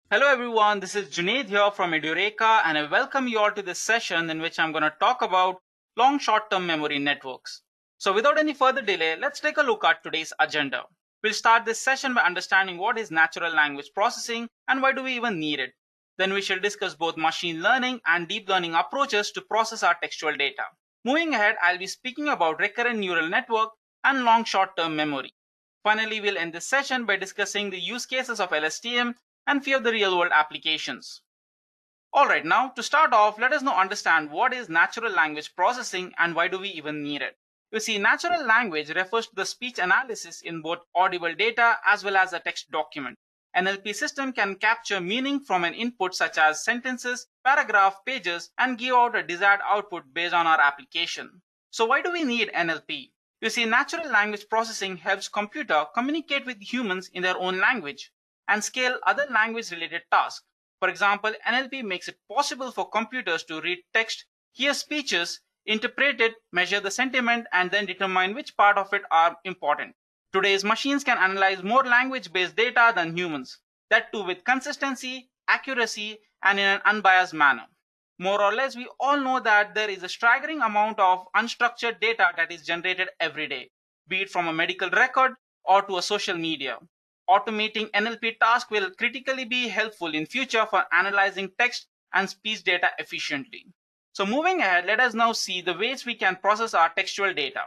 Hello everyone, this is Junaid here from Edureka and I welcome you all to this session in which I'm going to talk about long short-term memory networks. So without any further delay, let's take a look at today's agenda. We'll start this session by understanding what is natural language processing and why do we even need it. Then we shall discuss both machine learning and deep learning approaches to process our textual data. Moving ahead, I'll be speaking about recurrent neural network and long short-term memory. Finally, we'll end this session by discussing the use cases of LSTM and few of the real-world applications. Alright, now to start off, let us now understand what is natural language processing and why do we even need it. You see, natural language refers to the speech analysis in both audible data as well as a text document. NLP system can capture meaning from an input such as sentences, paragraph, pages, and give out a desired output based on our application. So why do we need NLP? You see, natural language processing helps computer communicate with humans in their own language and scale other language related tasks. For example, NLP makes it possible for computers to read text, hear speeches, interpret it, measure the sentiment, and then determine which part of it are important. Today's machines can analyze more language-based data than humans, that too with consistency, accuracy, and in an unbiased manner. More or less, we all know that there is a staggering amount of unstructured data that is generated every day, be it from a medical record or to a social media. Automating NLP tasks will critically be helpful in future for analyzing text and speech data efficiently. So moving ahead, let us now see the ways we can process our textual data.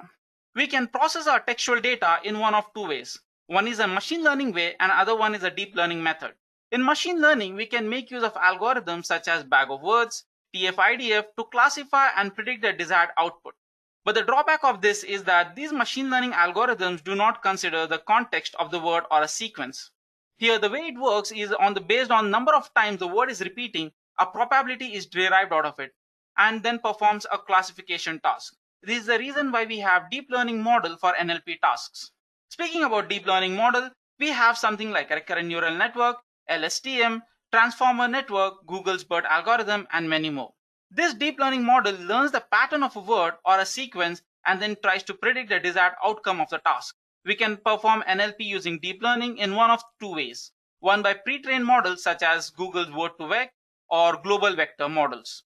We can process our textual data in one of two ways. One is a machine learning way and other one is a deep learning method. In machine learning, we can make use of algorithms such as bag of words, TF-IDF to classify and predict the desired output. But the drawback of this is that these machine learning algorithms do not consider the context of the word or a sequence. Here, the way it works is based on number of times the word is repeating, a probability is derived out of it and then performs a classification task. This is the reason why we have deep learning model for NLP tasks. Speaking about deep learning model, we have something like recurrent neural network, LSTM, transformer network, Google's BERT algorithm, and many more. This deep learning model learns the pattern of a word or a sequence and then tries to predict the desired outcome of the task. We can perform NLP using deep learning in one of two ways. One by pre-trained models such as Google's word-to-vec or global vector models.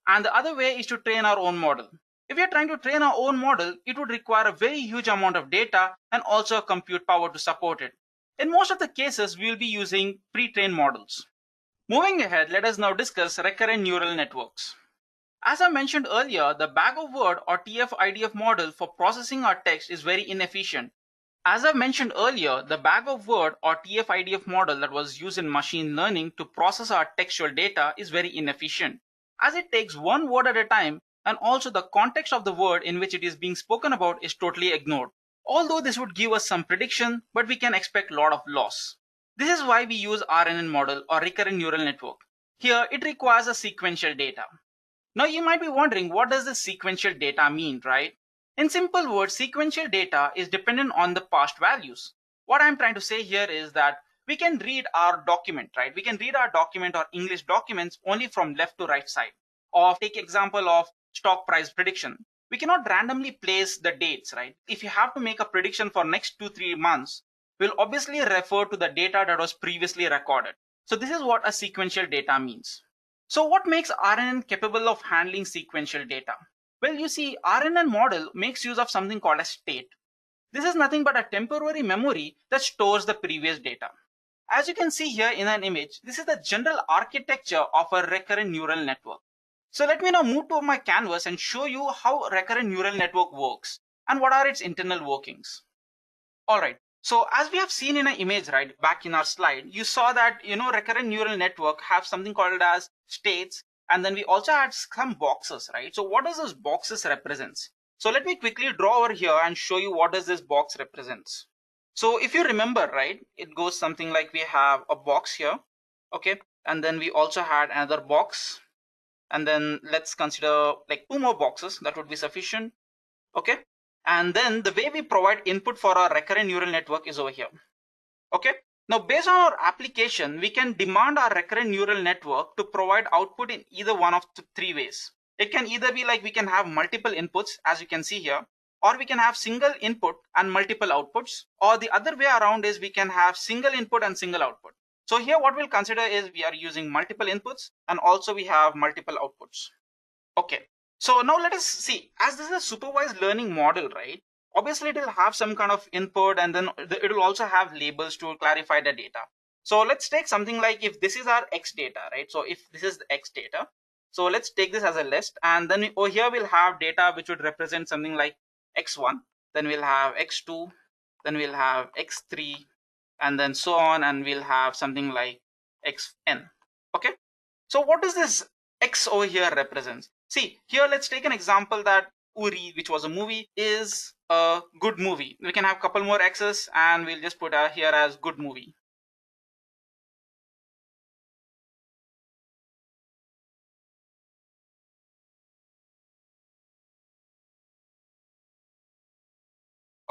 And the other way is to train our own model. If we are trying to train our own model, it would require a very huge amount of data and also a compute power to support it. In most of the cases, we will be using pre-trained models. Moving ahead, let us now discuss recurrent neural networks. As I mentioned earlier, the bag of word or TF-IDF model for processing our text is very inefficient. As I mentioned earlier, the bag of word or TF-IDF model that was used in machine learning to process our textual data is very inefficient, as it takes one word at a time and also the context of the word in which it is being spoken about is totally ignored. Although this would give us some prediction, but we can expect a lot of loss. This is why we use RNN model or recurrent neural network. Here, it requires a sequential data. Now you might be wondering, what does this sequential data mean, right? In simple words, sequential data is dependent on the past values. What I'm trying to say here is that we can read our document, right? We can read our document or English documents only from left to right side. Or take example of stock price prediction. We cannot randomly place the dates, right? If you have to make a prediction for next 2-3 months, we'll obviously refer to the data that was previously recorded. So this is what a sequential data means. So what makes RNN capable of handling sequential data? Well, you see, RNN model makes use of something called a state. This is nothing but a temporary memory that stores the previous data. As you can see here in an image, this is the general architecture of a recurrent neural network. So let me now move to my canvas and show you how recurrent neural network works and what are its internal workings. Alright, so as we have seen in an image, right, back in our slide, you saw that, recurrent neural network have something called as states, and then we also had some boxes, right? So what does those boxes represents? So let me quickly draw over here and show you what does this box represents. So if you remember, right, it goes something like we have a box here, okay, and then we also had another box, and then let's consider like 2 more boxes, that would be sufficient, okay. And then the way we provide input for our recurrent neural network is over here, okay. Now based on our application, we can demand our recurrent neural network to provide output in either one of the 3 ways. It can either be like we can have multiple inputs, as you can see here, or we can have single input and multiple outputs, or the other way around is we can have single input and single output. So here what we'll consider is we are using multiple inputs and also we have multiple outputs. Okay, so now let us see, as this is a supervised learning model, right? Obviously it will have some kind of input and then it will also have labels to clarify the data. So let's take something like if this is our X data, right? So if this is the X data, so let's take this as a list, and then over here we'll have data which would represent something like X1, then we'll have X2, then we'll have X3, and then so on, and we'll have something like Xn. Okay, so what does this X over here represents? See, here let's take an example that Uri, which was a movie, is a good movie. We can have a couple more X's and we'll just put here as good movie.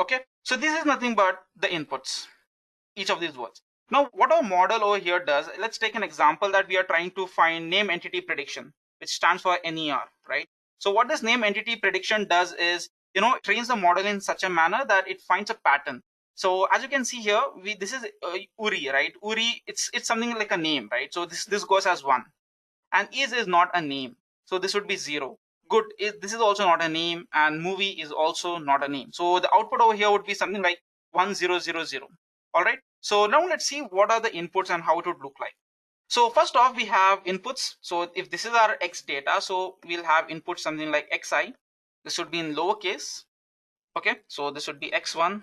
Okay, so this is nothing but the inputs, each of these words. Now, what our model over here does, let's take an example that we are trying to find name entity prediction, which stands for NER, right? So what this name entity prediction does is, it trains the model in such a manner that it finds a pattern. So as you can see here, this is Uri, right? Uri, it's something like a name, right? So this goes as 1, and is not a name, so this would be 0. Good, this is also not a name, and movie is also not a name. So the output over here would be something like 1000. All right, so now let's see what are the inputs and how it would look like. So first off, we have inputs. So if this is our X data, so we'll have input something like Xi. This would be in lowercase. Okay, so this would be X1,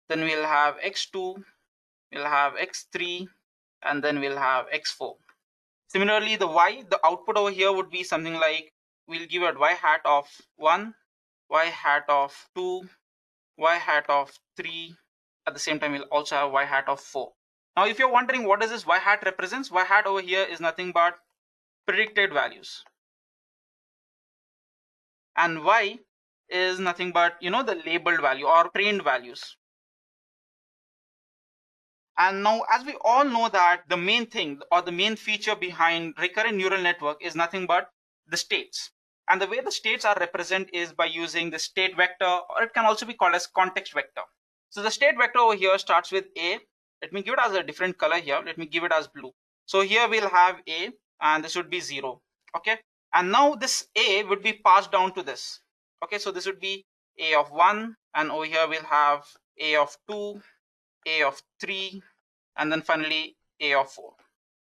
then we'll have X2, we'll have X3, and then we'll have X4. Similarly, the Y, the output over here would be something like, we'll give it Y hat of 1, Y hat of 2, Y hat of 3. At the same time, we'll also have Y hat of 4. Now, if you're wondering what does this Y hat represents, Y hat over here is nothing but predicted values. And Y is nothing but, the labeled value or trained values. And now, as we all know that the main thing or the main feature behind recurrent neural network is nothing but the states. And the way the states are represented is by using the state vector, or it can also be called as context vector. So the state vector over here starts with A. Let me give it as a different color here. Let me give it as blue. So here we'll have A, and this would be 0. Okay. And now this A would be passed down to this. Okay. So this would be A of 1, and over here we'll have A of 2, A of 3, and then finally A of 4.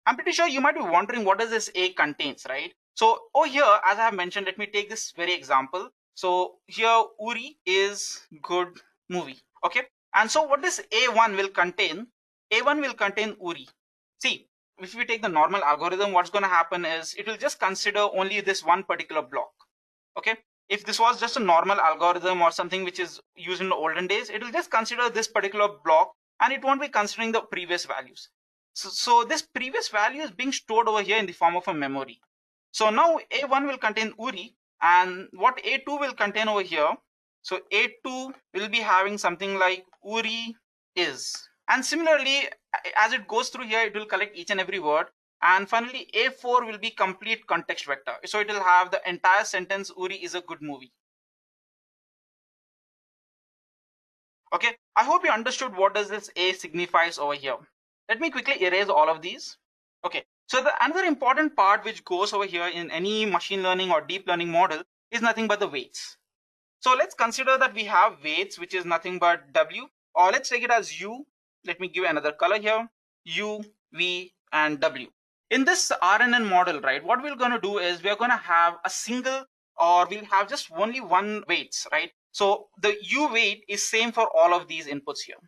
I'm pretty sure you might be wondering what does this A contains, right? So over here, as I have mentioned, let me take this very example. So here Uri is good movie. Okay. And so what this A1 will contain? A1 will contain Uri. See, if we take the normal algorithm, what's going to happen is it will just consider only this one particular block. Okay. If this was just a normal algorithm or something which is used in the olden days, it will just consider this particular block and it won't be considering the previous values. So this previous value is being stored over here in the form of a memory. So now A1 will contain Uri, and what A2 will contain over here. So A2 will be having something like Uri is. And similarly, as it goes through here, it will collect each and every word. And finally, A4 will be complete context vector. So it will have the entire sentence, Uri is a good movie. Okay, I hope you understood what does this A signifies over here. Let me quickly erase all of these. Okay, so another important part which goes over here in any machine learning or deep learning model is nothing but the weights. So let's consider that we have weights, which is nothing but W, or let's take it as U. Let me give another color here, U, V, and W. In this RNN model, right, what we're going to do is we're going to have a single, or we'll have just only one weights, right? So the U weight is same for all of these inputs here.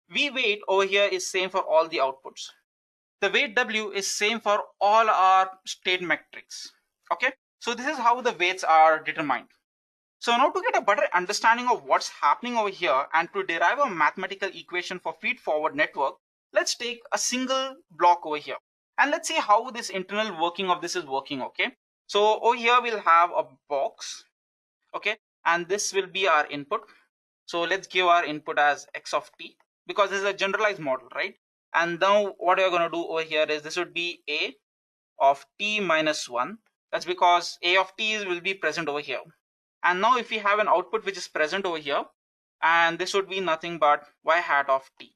V weight over here is same for all the outputs. The weight W is same for all our state metrics. Okay, so this is how the weights are determined. So now to get a better understanding of what's happening over here and to derive a mathematical equation for feed-forward network, let's take a single block over here. And let's see how this internal working of this is working, okay? So over here we'll have a box, okay? And this will be our input. So let's give our input as x of t, because this is a generalized model, right? And now what we're going to do over here is this would be a of t minus 1. That's because a of t will be present over here. And now if we have an output which is present over here, and this would be nothing but y hat of t.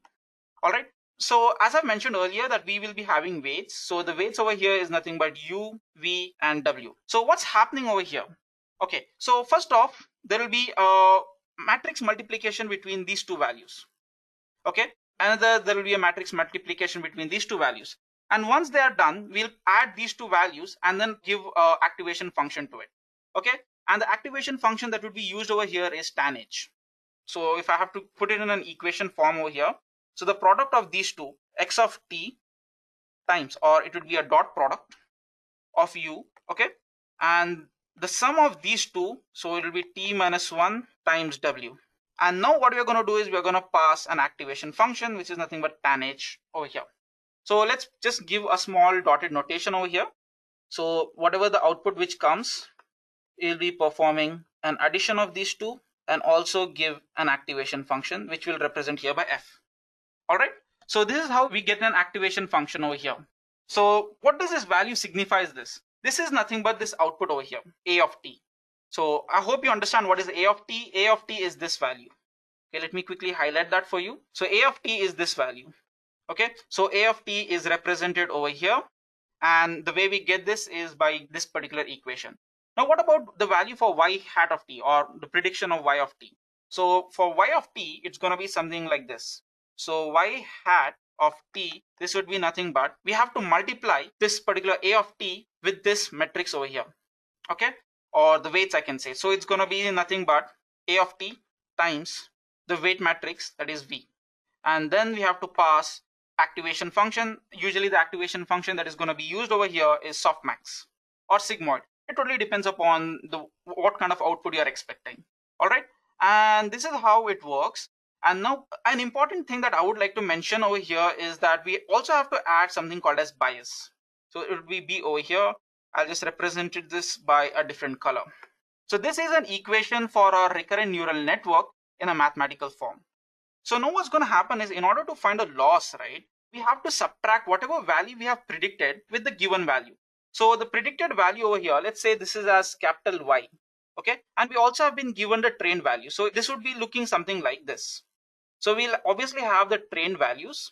All right. So as I mentioned earlier that we will be having weights. So the weights over here is nothing but U, V and W. So what's happening over here? Okay, so first off, there will be a matrix multiplication between these two values. Okay, another there will be a matrix multiplication between these two values. And once they are done, we'll add these two values and then give a activation function to it. Okay, and the activation function that would be used over here is tan H. So if I have to put it in an equation form over here, so the product of these two, x of t times, or it would be a dot product of u, okay, and the sum of these two, so it will be t minus 1 times w. And now what we're going to do is we're going to pass an activation function, which is nothing but tan H over here. So let's just give a small dotted notation over here. So whatever the output which comes, it will be performing an addition of these two and also give an activation function, which will represent here by f. All right. So this is how we get an activation function over here. So what does this value signifies this? This is nothing but this output over here, a of t. So I hope you understand what is a of t. A of t is this value. Okay, let me quickly highlight that for you. So a of t is this value. Okay, so a of t is represented over here. And the way we get this is by this particular equation. Now, what about the value for y hat of t, or the prediction of y of t? So for y of t, it's going to be something like this. So y hat of t, this would be nothing but we have to multiply this particular a of t with this matrix over here. Okay, or the weights I can say. So it's going to be nothing but a of t times the weight matrix, that is v. And then we have to pass activation function. Usually the activation function that is going to be used over here is softmax or sigmoid. It totally depends upon what kind of output you are expecting. All right, and this is how it works. And now an important thing that I would like to mention over here is that we also have to add something called as bias. So it would be b over here. I'll just represent this by a different color. So this is an equation for our recurrent neural network in a mathematical form. So now what's going to happen is, in order to find a loss, right, we have to subtract whatever value we have predicted with the given value. So the predicted value over here, let's say this is as capital Y. Okay, and we also have been given the trained value. So this would be looking something like this. So we'll obviously have the trained values.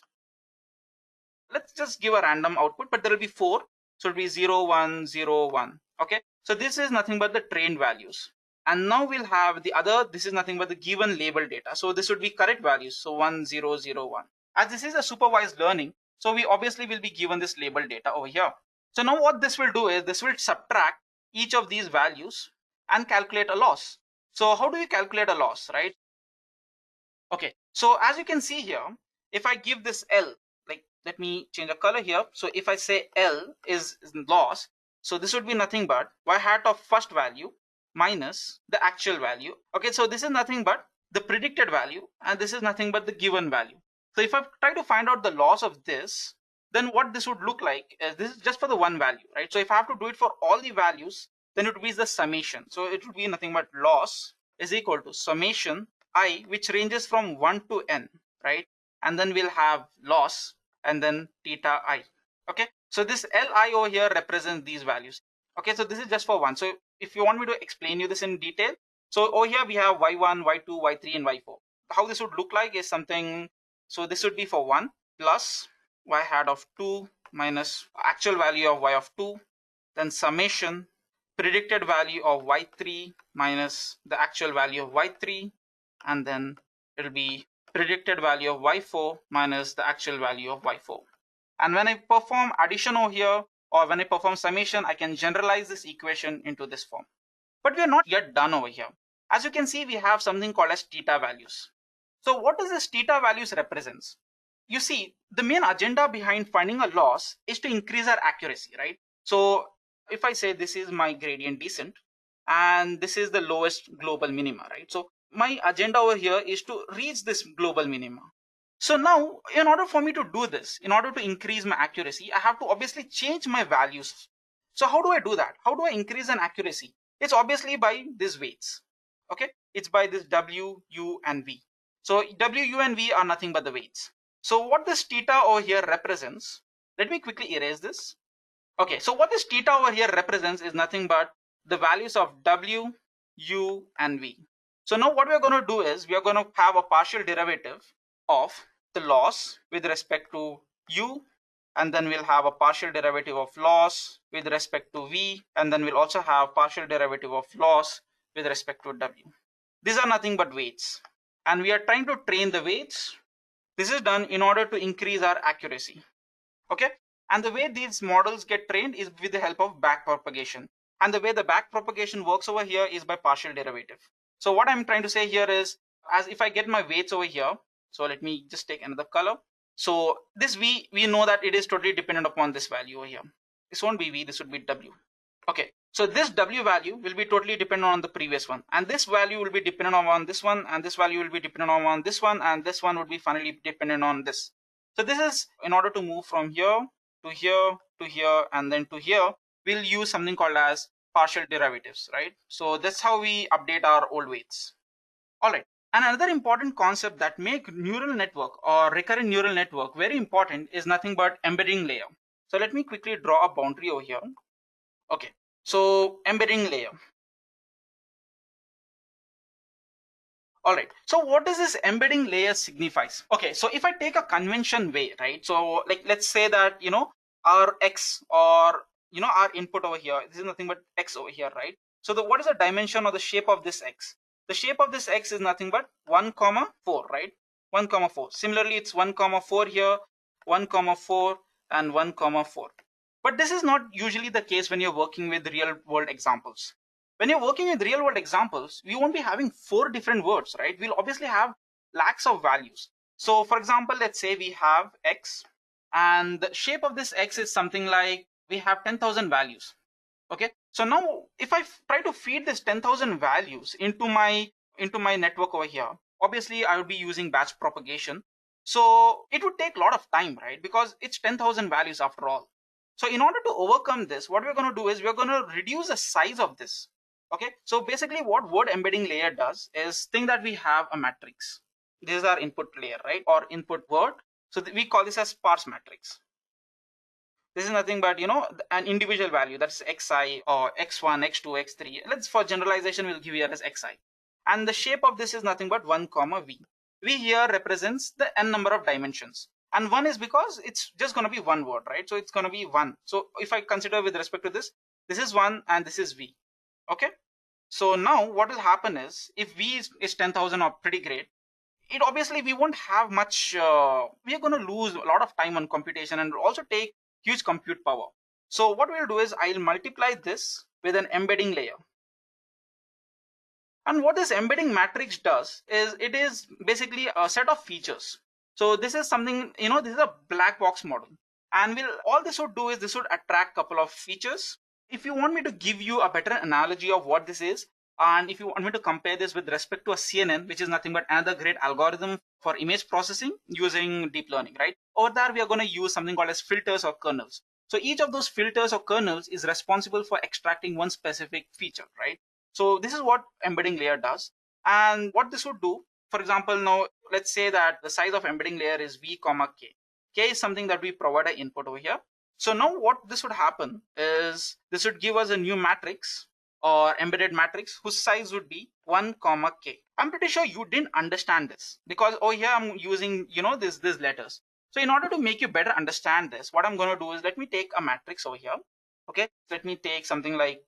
Let's just give a random output, but there will be 4. So it'll be 0, 1, 0, 1. Okay, so this is nothing but the trained values. And now we'll have the other, this is nothing but the given label data. So this would be correct values. So 1, 0, 0, 1. As this is a supervised learning, so we obviously will be given this label data over here. So now what this will do is this will subtract each of these values and calculate a loss. So how do we calculate a loss, right? Okay, so as you can see here, if I give this L, like let me change the color here. So if I say L is loss, so this would be nothing but y hat of first value minus the actual value. Okay, so this is nothing but the predicted value, and this is nothing but the given value. So if I try to find out the loss of this, then what this would look like is, this is just for the one value, right? So if I have to do it for all the values, then it would be the summation. So it would be nothing but loss is equal to summation I, which ranges from 1 to n, right? And then we'll have loss and then theta I. Okay, so this Li over here represents these values. Okay, so this is just for one. So if you want me to explain you this in detail, so over here we have y1, y2, y3 and y4. How this would look like is something, so this would be for 1 plus y hat of 2 minus actual value of y of 2, then summation predicted value of y3 minus the actual value of y3, and then it'll be predicted value of y4 minus the actual value of y4. And when I perform addition over here, or when I perform summation, I can generalize this equation into this form. But we are not yet done over here. As you can see, we have something called as theta values. So what does this theta values represents? You see, the main agenda behind finding a loss is to increase our accuracy, right? So if I say this is my gradient descent and this is the lowest global minima, right? So my agenda over here is to reach this global minima. So now, in order for me to do this, in order to increase my accuracy, I have to obviously change my values. So how do I do that? How do I increase an accuracy? It's obviously by these weights. Okay, it's by this W, U and V. So W, U and V are nothing but the weights. So what this theta over here represents, let me quickly erase this. Okay, so what this theta over here represents is nothing but the values of W, U and V. So now what we're going to do is we are going to have a partial derivative of the loss with respect to u, and then we'll have a partial derivative of loss with respect to v, and then we'll also have partial derivative of loss with respect to w. These are nothing but weights, and we are trying to train the weights. This is done in order to increase our accuracy. Okay, and the way these models get trained is with the help of backpropagation, and the way the backpropagation works over here is by partial derivative. So what I'm trying to say here is, as if I get my weights over here, so let me just take another color. So this v, we know that it is totally dependent upon this value over here. This won't be v, this would be w. Okay, so this w value will be totally dependent on the previous one, and this value will be dependent on this one, and this value will be dependent on this one, and this one would be finally dependent on this. So this is in order to move from here to here to here and then to here, we'll use something called as partial derivatives, right? So that's how we update our old weights. All right. And another important concept that make neural network or recurrent neural network very important is nothing but embedding layer. So let me quickly draw a boundary over here. Okay, so embedding layer. All right, so what does this embedding layer signifies? Okay, so if I take a convention way, right? So like, let's say that, our x, or, our input over here, this is nothing but x over here, right? So what is the dimension or the shape of this x? The shape of this x is nothing but 1, 4, right? 1, 4. Similarly, it's 1, 4 here, 1, 4, and 1, 4. But this is not usually the case when you're working with real world examples. When you're working with real world examples, we won't be having 4 different words, right? We'll obviously have lakhs of values. So for example, let's say we have x, and the shape of this x is something like, we have 10,000 values. Okay, so now if I try to feed this 10,000 values into my network over here, obviously I would be using batch propagation. So it would take a lot of time, right? Because it's 10,000 values after all. So in order to overcome this, what we're going to do is we're going to reduce the size of this. Okay, so basically what word embedding layer does is think that we have a matrix. This is our input layer, right? Or input word. So we call this as sparse matrix. This is nothing but, an individual value, that's xi or x1, x2, x3. Let's, for generalization, we'll give here as xi. And the shape of this is nothing but 1, v. V here represents the n number of dimensions. And 1 is because it's just going to be one word, right? So it's going to be 1. So if I consider with respect to this is 1 and this is v. Okay. So now what will happen is, if v is 10,000 or pretty great, it obviously we won't have much, we are going to lose a lot of time on computation and also take huge compute power. So what we'll do is I'll multiply this with an embedding layer. And what this embedding matrix does is, it is basically a set of features. So this is something, this is a black box model. And all this would do is this would attract a couple of features. If you want me to give you a better analogy of what this is, and if you want me to compare this with respect to a CNN, which is nothing but another great algorithm for image processing using deep learning, right? Over there, we are going to use something called as filters or kernels. So each of those filters or kernels is responsible for extracting one specific feature, right? So this is what embedding layer does. And what this would do, for example, now let's say that the size of embedding layer is v, k. K is something that we provide an input over here. So now what this would happen is, this would give us a new matrix or embedded matrix whose size would be 1, k. I'm pretty sure you didn't understand this, because over here I'm using, these letters. So in order to make you better understand this, what I'm going to do is, let me take a matrix over here. Okay, let me take something like,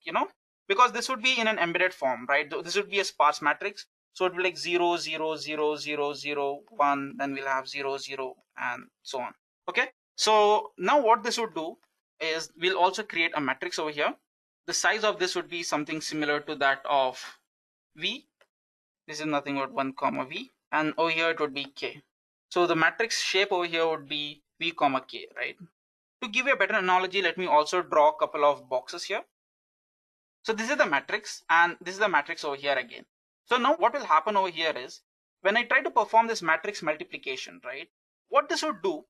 because this would be in an embedded form, right? This would be a sparse matrix. So it will be like 0, 0, 0, 0, 0, 1, then we'll have 0, 0, and so on. Okay, so now what this would do is, we'll also create a matrix over here. The size of this would be something similar to that of v. This is nothing but 1, v, and over here it would be k. So the matrix shape over here would be v, k, right? To give you a better analogy, let me also draw a couple of boxes here. So this is the matrix, and this is the matrix over here again. So now what will happen over here is, when I try to perform this matrix multiplication, right? What this would do,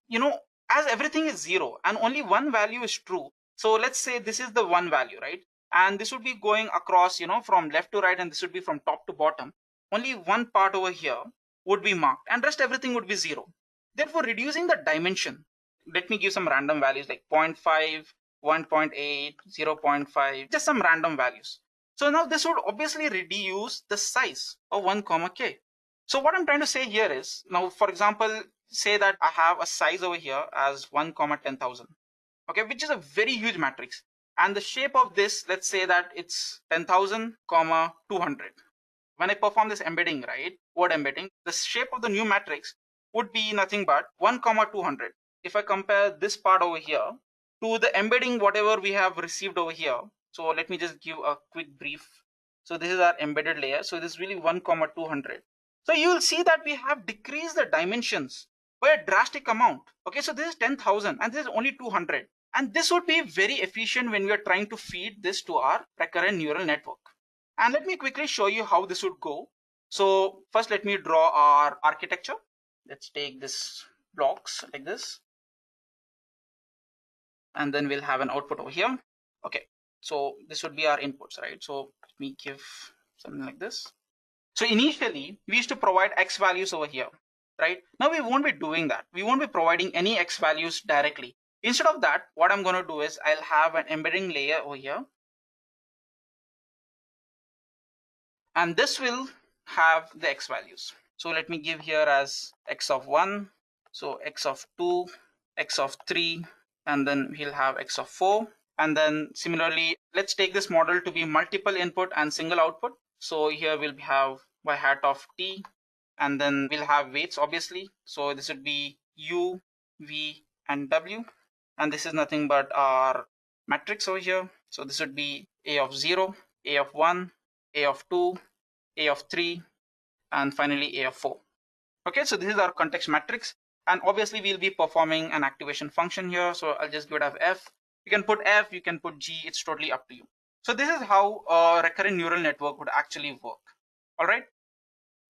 as everything is 0 and only one value is true. So let's say this is the one value, right? And this would be going across, from left to right, and this would be from top to bottom. Only one part over here would be marked, and rest everything would be 0. Therefore, reducing the dimension, let me give some random values like 0.5, 1.8, 0.5, just some random values. So now this would obviously reduce the size of 1, k. So what I'm trying to say here is, now for example, say that I have a size over here as 1 comma 10,000, okay, which is a very huge matrix. And the shape of this, let's say that it's 10,000 comma 200. When I perform this embedding, right, word embedding, the shape of the new matrix would be nothing but 1 comma 200. If I compare this part over here to the embedding whatever we have received over here, so let me just give a quick brief. So this is our embedded layer, so this is really 1 comma 200. So you will see that we have decreased the dimensions by a drastic amount. Okay, so this is 10,000 and this is only 200, and this would be very efficient when we are trying to feed this to our recurrent neural network. And let me quickly show you how this would go. So first let me draw our architecture. Let's take this blocks like this, and then we'll have an output over here. Okay, so this would be our inputs, right? So let me give something like this. So initially we used to provide X values over here, right? Now we won't be doing that. We won't be providing any X values directly. Instead of that, what I'm going to do is I'll have an embedding layer over here, and this will have the X values. So let me give here as X of 1, so X of 2, X of 3, and then we'll have X of 4. And then similarly, let's take this model to be multiple input and single output. So here we'll have y hat of t, and then we'll have weights obviously. So this would be u, v, and w. And this is nothing but our matrix over here. So this would be a of 0, a of 1, a of 2, a of 3, and finally a of 4. Okay, so this is our context matrix, and obviously we'll be performing an activation function here. So I'll just give it as f. You can put f, you can put g, it's totally up to you. So this is how a recurrent neural network would actually work. All right.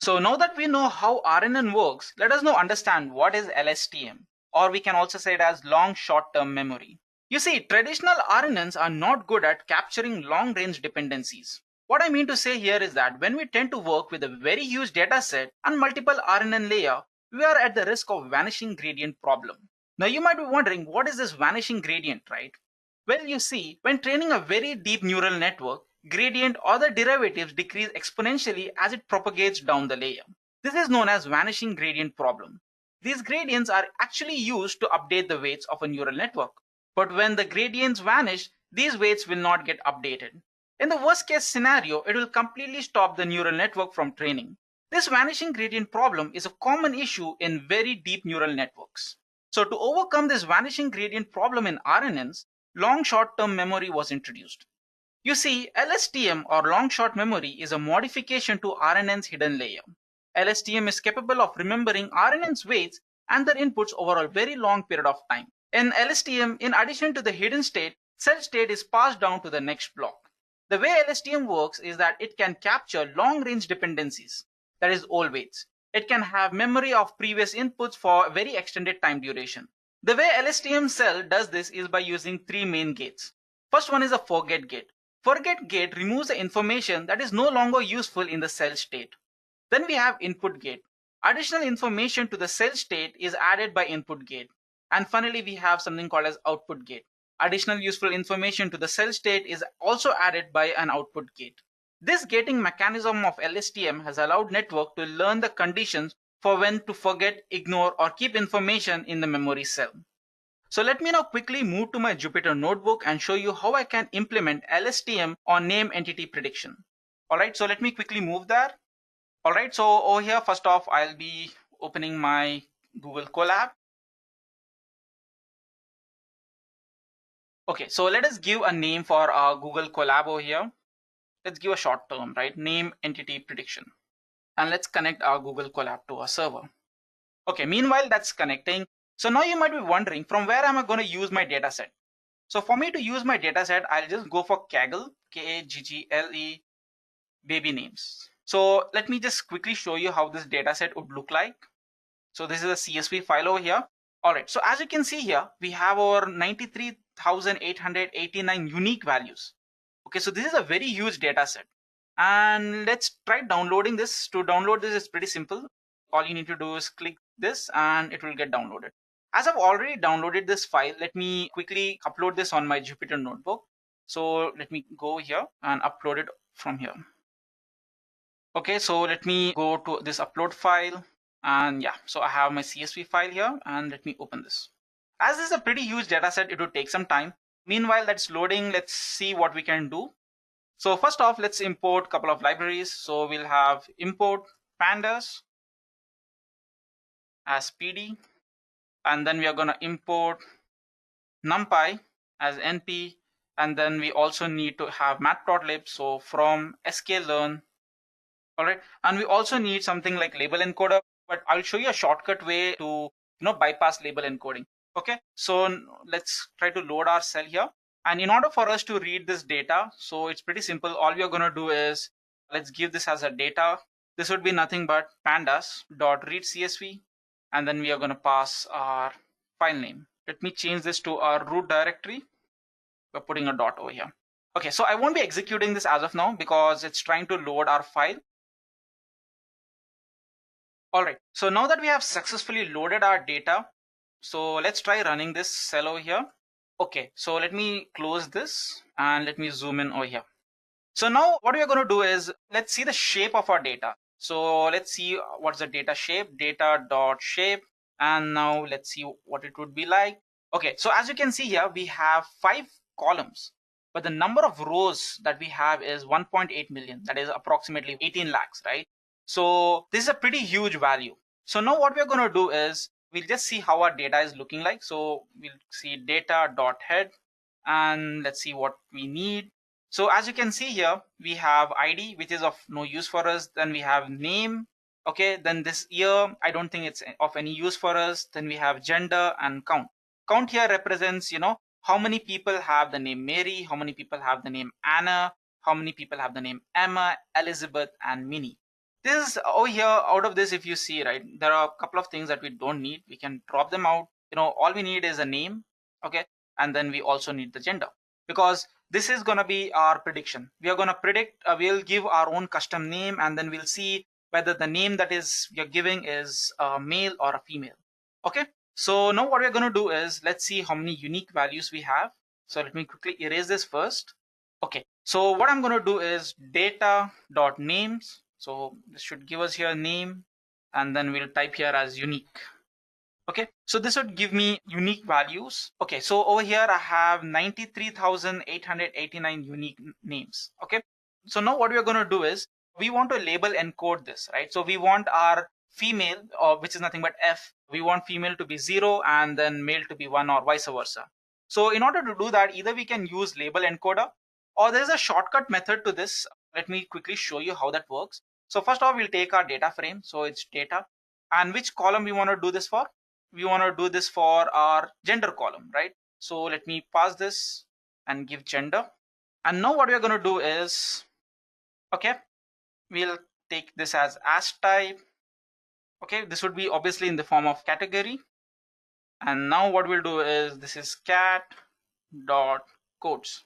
So now that we know how RNN works, let us now understand what is LSTM, or we can also say it as long short-term memory. You see, traditional RNNs are not good at capturing long-range dependencies. What I mean to say here is that when we tend to work with a very huge data set and multiple RNN layer, we are at the risk of vanishing gradient problem. Now you might be wondering, what is this vanishing gradient, right? Well, you see, when training a very deep neural network, gradient or the derivatives decrease exponentially as it propagates down the layer. This is known as vanishing gradient problem. These gradients are actually used to update the weights of a neural network. But when the gradients vanish, these weights will not get updated. In the worst case scenario, it will completely stop the neural network from training. This vanishing gradient problem is a common issue in very deep neural networks. So to overcome this vanishing gradient problem in RNNs, long short-term memory was introduced. You see, LSTM or long short memory is a modification to RNN's hidden layer. LSTM is capable of remembering RNN's weights and their inputs over a very long period of time. In LSTM, in addition to the hidden state, cell state is passed down to the next block. The way LSTM works is that it can capture long-range dependencies, that is all weights. It can have memory of previous inputs for a very extended time duration. The way LSTM cell does this is by using three main gates. First one is a forget gate. Forget gate removes the information that is no longer useful in the cell state. Then we have input gate. Additional information to the cell state is added by input gate. And finally, we have something called as output gate. Additional useful information to the cell state is also added by an output gate. This gating mechanism of LSTM has allowed network to learn the conditions for when to forget, ignore, or keep information in the memory cell. So let me now quickly move to my Jupyter notebook and show you how I can implement LSTM on name entity prediction. Alright, so let me quickly move there. Alright, so over here, first off, I'll be opening my Google Colab. Okay, so let us give a name for our Google Colab over here. Let's give a short term, right? Name entity prediction. And let's connect our Google Colab to our server. Okay, meanwhile that's connecting. So now you might be wondering, from where am I going to use my data set? So for me to use my data set, I'll just go for Kaggle, Kaggle, baby names. So let me just quickly show you how this data set would look like. So this is a CSV file over here. All right, so as you can see here, we have over 93,889 unique values. Okay, so this is a very huge data set. And let's try downloading this. To download this is pretty simple. All you need to do is click this and it will get downloaded. As I've already downloaded this file, let me quickly upload this on my Jupyter notebook. So let me go here and upload it from here. Okay, so let me go to this upload file And yeah, so I have my CSV file here, and let me open this. As this is a pretty huge data set, it would take some time. Meanwhile, that's loading. Let's see what we can do. So first off, let's import a couple of libraries. So we'll have import pandas as PD, and then we are going to import numpy as np, and then we also need to have matplotlib. So from sklearn. All right, and we also need something like label encoder, but I'll show you a shortcut way to bypass label encoding. Okay, so let's try to load our cell here. And in order for us to read this data, so it's pretty simple. All we are going to do is let's give this as a data. This would be nothing but pandas dot read csv, and then we are going to pass our file name. Let me change this to our root directory. We're putting a dot over here. Okay, so I won't be executing this as of now because it's trying to load our file. All right, so now that we have successfully loaded our data, so let's try running this cell over here. Okay, so let me close this and let me zoom in over here. So now what we are going to do is let's see the shape of our data. So let's see what's the data shape, data dot shape, and now let's see what it would be like. Okay, so as you can see here, we have 5 columns, but the number of rows that we have is 1.8 million. That is approximately 18 lakhs, right? So this is a pretty huge value. So now what we're going to do is we'll just see how our data is looking like. So we'll see data dot head, and let's see what we need. So as you can see here, we have ID, which is of no use for us. Then we have name. Okay, then this year, I don't think it's of any use for us. Then we have gender and count. Count here represents, how many people have the name Mary, how many people have the name Anna, how many people have the name Emma, Elizabeth, and Minnie. This is over here. Out of this, if you see, right, there are a couple of things that we don't need. We can drop them out. All we need is a name. Okay, and then we also need the gender, because this is going to be our prediction. We are going to predict, we'll give our own custom name, and then we'll see whether the name that is we are giving is a male or a female. Okay, so now what we're going to do is let's see how many unique values we have. So let me quickly erase this first. Okay, so what I'm going to do is data dot names. So this should give us here name, and then we'll type here as unique. Okay, so this would give me unique values. Okay, so over here I have 93,889 unique names. Okay, so now what we're going to do is we want to label encode this, right? So we want our female, which is nothing but F, we want female to be 0 and then male to be 1, or vice versa. So in order to do that, either we can use label encoder, or there's a shortcut method to this. Let me quickly show you how that works. So first off, we'll take our data frame. So it's data, and which column we want to do this for? We want to do this for our gender column, right? So let me pass this and give gender. And now what we're going to do is, okay, we'll take this as type. Okay, this would be obviously in the form of category. And now what we'll do is this is cat dot codes.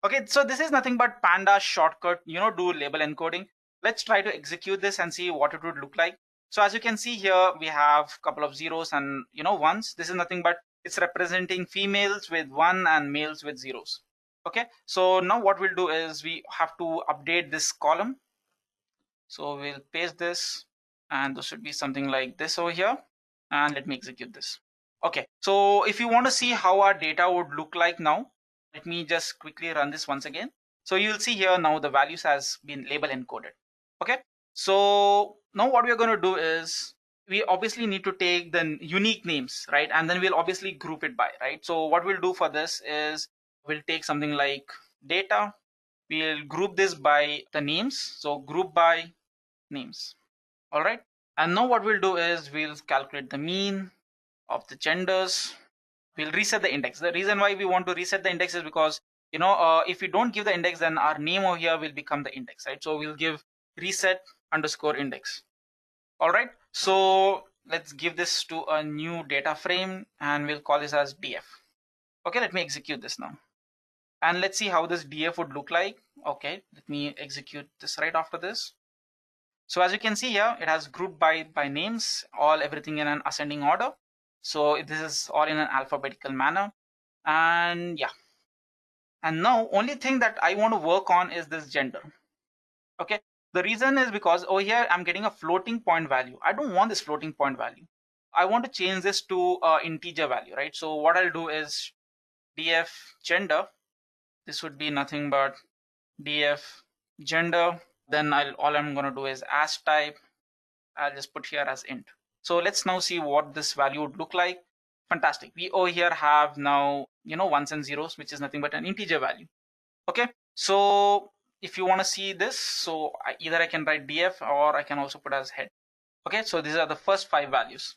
Okay, so this is nothing but panda shortcut, do label encoding. Let's try to execute this and see what it would look like. So as you can see here, we have a couple of zeros and ones. This is nothing but it's representing females with 1 and males with zeros. Okay, so now what we'll do is we have to update this column. So we'll paste this, and this should be something like this over here. And let me execute this. Okay, so if you want to see how our data would look like now, let me just quickly run this once again. So you'll see here now the values has been label encoded. Okay, so now what we're going to do is we obviously need to take the unique names, right? And then we'll obviously group it by, right? So what we'll do for this is we'll take something like data. We'll group this by the names. So group by names. All right. And now what we'll do is we'll calculate the mean of the genders. We'll reset the index. The reason why we want to reset the index is because if we don't give the index, then our name over here will become the index, right? So we'll give reset underscore index. All right, so let's give this to a new data frame, and we'll call this as df. Okay, let me execute this now, and let's see how this df would look like. Okay, let me execute this right after this. So as you can see here, it has grouped by names, everything in an ascending order. So this is all in an alphabetical manner. And yeah, and now only thing that I want to work on is this gender. Okay, The reason is because over here I'm getting a floating point value. I don't want this floating point value. I want to change this to integer value, right? So what I'll do is df gender. This would be nothing but df gender. Then all I'm going to do is as type. I'll just put here as int. So let's now see what this value would look like. Fantastic. We over here have now, ones and zeros, which is nothing but an integer value. Okay. So if you want to see this, so either I can write df or I can also put as head. Okay. So these are the first 5 values.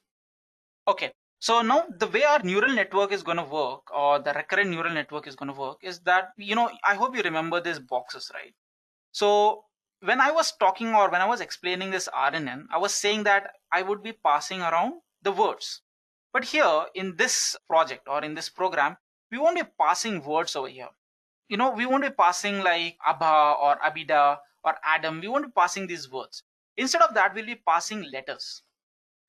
Okay. So now the way our neural network is going to work, or the recurrent neural network is going to work, is that, I hope you remember these boxes, right? So when I was talking, or when I was explaining this RNN, I was saying that I would be passing around the words. But here in this project or in this program, we won't be passing words over here. We won't be passing like Abha or Abida or Adam. We won't be passing these words. Instead of that, we'll be passing letters.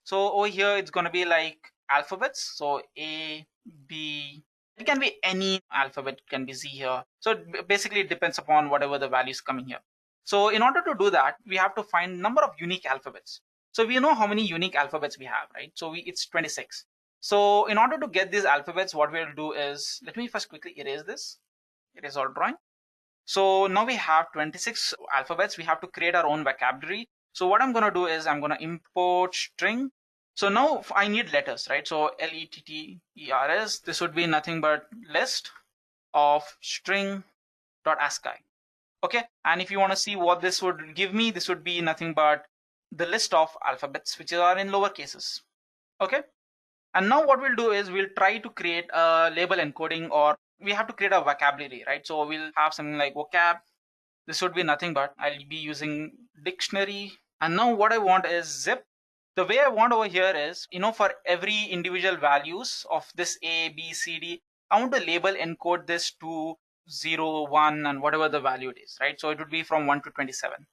So over here, it's going to be like alphabets. So A, B, it can be any alphabet, it can be Z here. So basically it depends upon whatever the value is coming here. So in order to do that, we have to find number of unique alphabets. So we know how many unique alphabets we have, right? So it's 26. So in order to get these alphabets, what we'll do is, let me first quickly erase this. Erase all drawing. So now we have 26 alphabets. We have to create our own vocabulary. So what I'm going to do is I'm going to import string. So now I need letters, right? So letters, this would be nothing but list of string.ascii. Okay. And if you want to see what this would give me, this would be nothing but the list of alphabets, which are in lower cases. Okay. And now what we'll do is we'll try to create a label encoding, or we have to create a vocabulary, right? So we'll have something like vocab. This would be nothing but I'll be using dictionary. And now what I want is zip. The way I want over here is, for every individual values of this A, B, C, D, I want to label encode this to 0, 1, and whatever the value it is, right? So it would be from 1 to 27,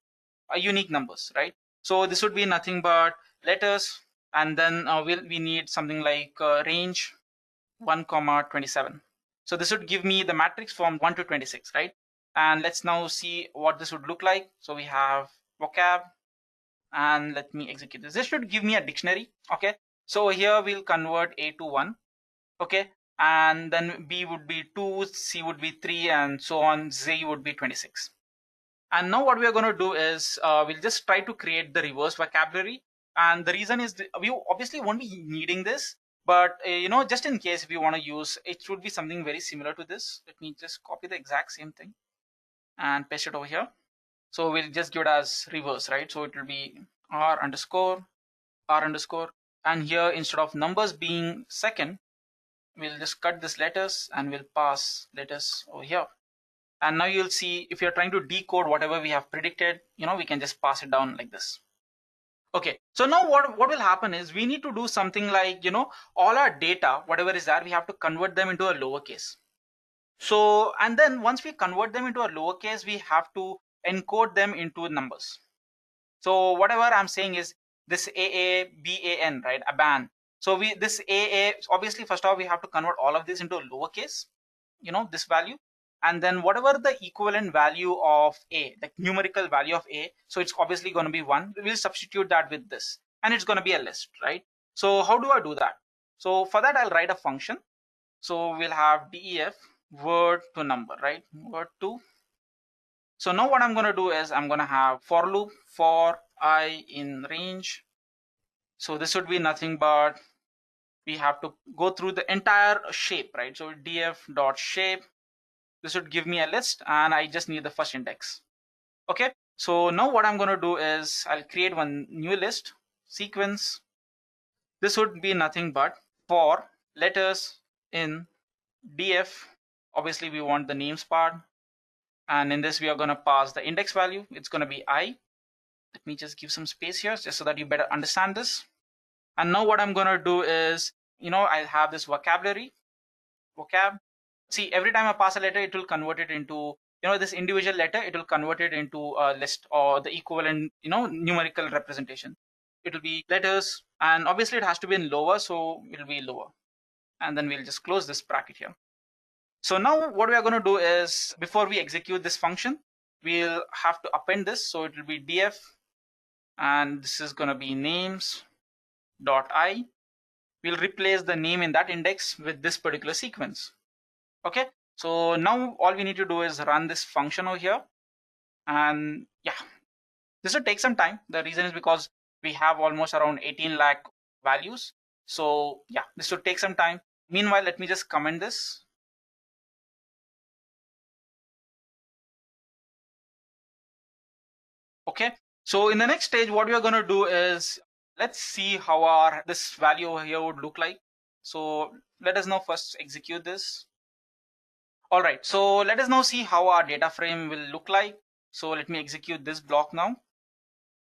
unique numbers, right? So this would be nothing but letters. And then we need something like range 1, 27. So this would give me the matrix from 1 to 26, right? And let's now see what this would look like. So we have vocab, and let me execute this. This should give me a dictionary. Okay. So here we'll convert A to 1. Okay. And then B would be 2, C would be 3, and so on. Z would be 26. And now what we are going to do is we'll just try to create the reverse vocabulary. And the reason is we obviously won't be needing this, but just in case if you want to use, it should be something very similar to this. Let me just copy the exact same thing and paste it over here. So we'll just give it as reverse, right? So it will be R underscore, and here instead of numbers being second, we'll just cut this letters and we'll pass letters over here. And now you'll see if you're trying to decode whatever we have predicted, we can just pass it down like this. Okay, so now what will happen is we need to do something like, all our data, whatever is there, we have to convert them into a lowercase. So, and then once we convert them into a lowercase, we have to encode them into numbers. So whatever I'm saying is this AABAN, right? ABAN. So this AA, obviously first off, we have to convert all of this into a lowercase, this value. And then whatever the equivalent value of A, the numerical value of A, so it's obviously going to be 1. We'll substitute that with this, and it's going to be a list, right? So how do I do that? So for that, I'll write a function. So we'll have def word to number, right? Word to. So now what I'm going to do is I'm going to have for loop for I in range. So this would be nothing but we have to go through the entire shape, right? So df dot shape. This would give me a list, and I just need the first index. Okay. So now what I'm going to do is I'll create one new list sequence. This would be nothing but for letters in df. Obviously we want the names part. And in this, we are going to pass the index value. It's going to be I. Let me just give some space here just so that you better understand this. And now what I'm going to do is, I'll have this vocabulary, vocab. See, every time I pass a letter, it will convert it into, this individual letter, it will convert it into a list or the equivalent, numerical representation. It will be letters, and obviously it has to be in lower, so it will be lower. And then we'll just close this bracket here. So now what we are going to do is, before we execute this function, we'll have to append this. So it will be df, and this is going to be names dot I. We'll replace the name in that index with this particular sequence. Okay, so now all we need to do is run this function over here, and yeah, this will take some time. The reason is because we have almost around 18 lakh values. So yeah, this will take some time. Meanwhile, let me just comment this. Okay, so in the next stage, what we are going to do is, let's see how our this value over here would look like. So let us now first execute this. All right, so let us now see how our data frame will look like. So let me execute this block now.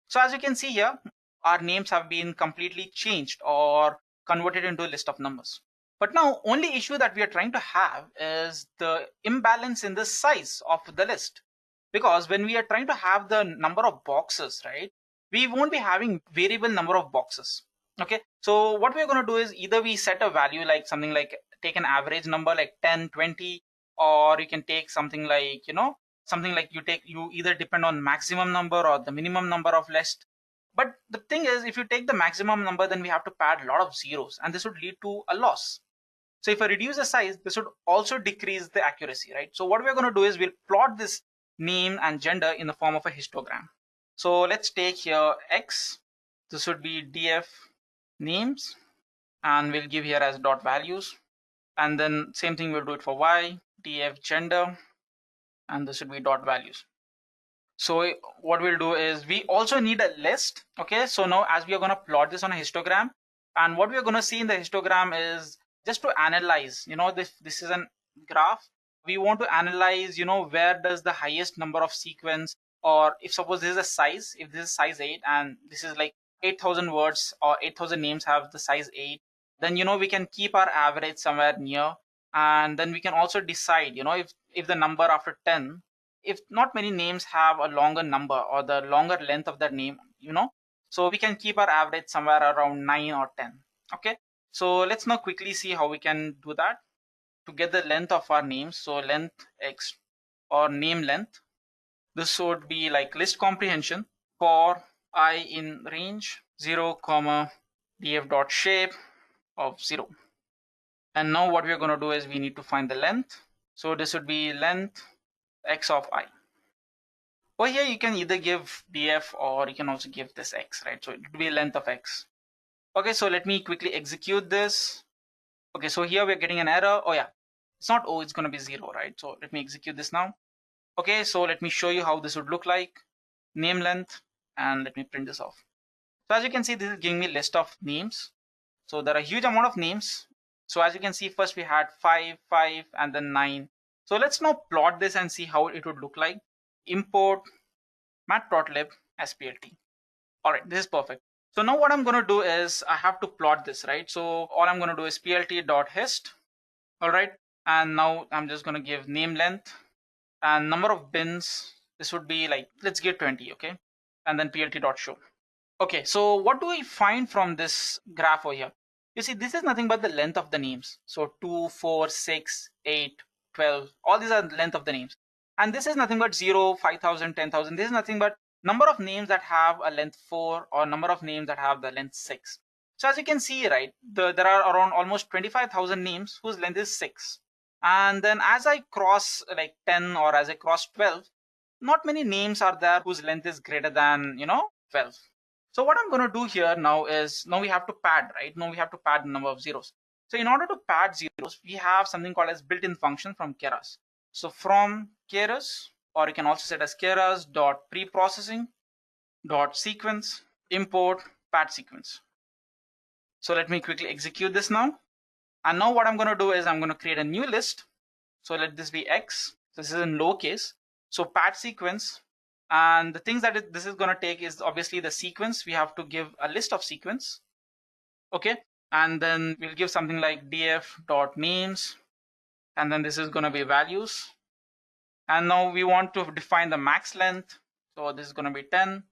So as you can see here, our names have been completely changed or converted into a list of numbers. But now only issue that we are trying to have is the imbalance in the size of the list. Because when we are trying to have the number of boxes, right, we won't be having variable number of boxes. Okay, so what we're going to do is either we set a value like something like take an average number like 10, 20, or you can take something like, something like you either depend on maximum number or the minimum number of list. But the thing is, if you take the maximum number, then we have to pad a lot of zeros, and this would lead to a loss. So if I reduce the size, this would also decrease the accuracy, right? So what we're going to do is we'll plot this name and gender in the form of a histogram. So let's take here X. This would be df names, and we'll give here as dot values. And then same thing, we'll do it for Y, df gender, and this would be dot values. So what we'll do is we also need a list. Okay, so now as we are going to plot this on a histogram, and what we are going to see in the histogram is just to analyze, this is a graph. We want to analyze, where does the highest number of sequence, or if suppose this is a size, if this is size 8 and this is like 8,000 words or 8,000 names have the size 8, then we can keep our average somewhere near, and then we can also decide, if the number after 10, if not many names have a longer number or the longer length of that name, so we can keep our average somewhere around 9 or 10. Okay, so let's now quickly see how we can do that to get the length of our names. So length X or name length, this would be like list comprehension for I in range 0, df dot shape of 0. And now what we're going to do is we need to find the length. So this would be length X of I. Over here you can either give df or you can also give this X, right? So it would be length of X. Okay, so let me quickly execute this. Okay, so here we're getting an error. Oh yeah, it's not O, it's going to be 0, right? So let me execute this now. Okay, so let me show you how this would look like. Name length, and let me print this off. So as you can see, this is giving me a list of names. So there are a huge amount of names. So as you can see, first we had 5, 5, and then 9. So let's now plot this and see how it would look like. Import matplotlib splt. All right, this is perfect. So now what I'm going to do is I have to plot this, right? So all I'm going to do is plt.hist. All right, and now I'm just going to give name length and number of bins. This would be like, let's give 20, okay? And then plt.show. Okay, so what do we find from this graph over here? You see, this is nothing but the length of the names. So 2, 4, 6, 8, 12, all these are the length of the names. And this is nothing but 0, 5,000, 10,000. This is nothing but number of names that have a length 4 or number of names that have the length 6. So as you can see, right, there are around almost 25,000 names whose length is 6. And then as I cross like 10 or as I cross 12, not many names are there whose length is greater than, 12. So what I'm going to do here now is, now we have to pad, right? Now we have to pad the number of zeros. So in order to pad zeros, we have something called as built-in function from Keras. So from Keras, or you can also set as Keras dot preprocessing dot sequence import pad sequence. So let me quickly execute this now. And now what I'm going to do is I'm going to create a new list. So let this be X. This is in lowercase. So pad sequence. And the things that this is going to take is obviously the sequence. We have to give a list of sequence. Okay. And then we'll give something like df.names. And then this is going to be values. And now we want to define the max length. So this is going to be 10.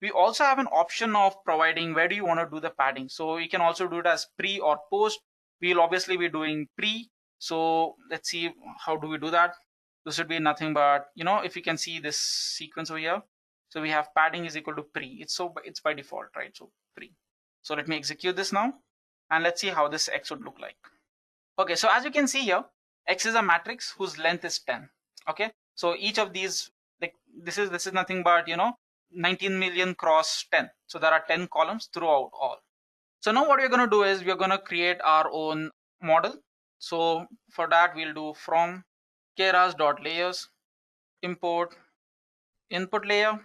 We also have an option of providing where do you want to do the padding. So you can also do it as pre or post. We'll obviously be doing pre. So let's see how do we do that. this would be nothing but, if you can see this sequence over here, so we have padding is equal to pre. It's by default, right? So pre. So let me execute this now, and let's see how this X would look like. Okay, so as you can see here, X is a matrix whose length is 10. Okay, so each of these, like this is nothing but 19 million cross 10. So there are 10 columns throughout all. So now what we're going to do is we're going to create our own model. So for that we'll do from keras.layers import input layer,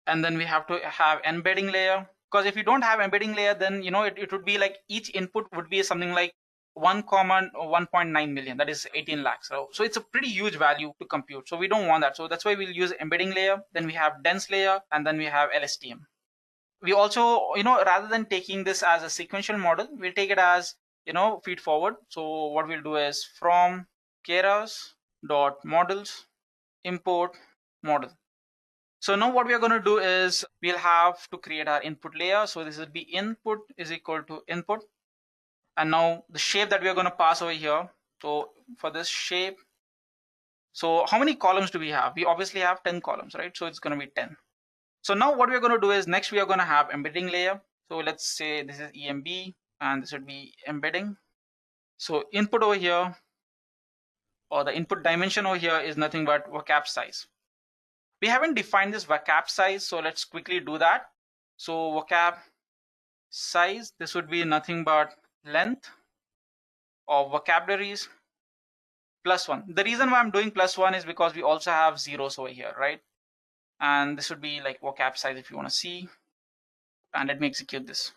and then we have to have embedding layer, because if you don't have embedding layer, then it would be like each input would be something like 1.9 million, that is 18 lakhs. So it's a pretty huge value to compute, so we don't want that. So that's why we'll use embedding layer, then we have dense layer, and then we have LSTM. We also, rather than taking this as a sequential model, we'll take it as feed forward. So what we'll do is from keras.models import model. So now what we are going to do is we'll have to create our input layer. So this will be input is equal to input, and now the shape that we are going to pass over here. So for this shape, so how many columns do we have? We obviously have 10 columns, right? So it's going to be 10. So now what we're going to do is next we are going to have embedding layer. So let's say this is EMB and this would be embedding. So input over here, or the input dimension over here, is nothing but vocab size. We haven't defined this vocab size, so let's quickly do that. So vocab size, this would be nothing but length of vocabularies plus 1. The reason why I'm doing plus 1 is because we also have zeros over here, right? And this would be like vocab size if you want to see. And let me execute this.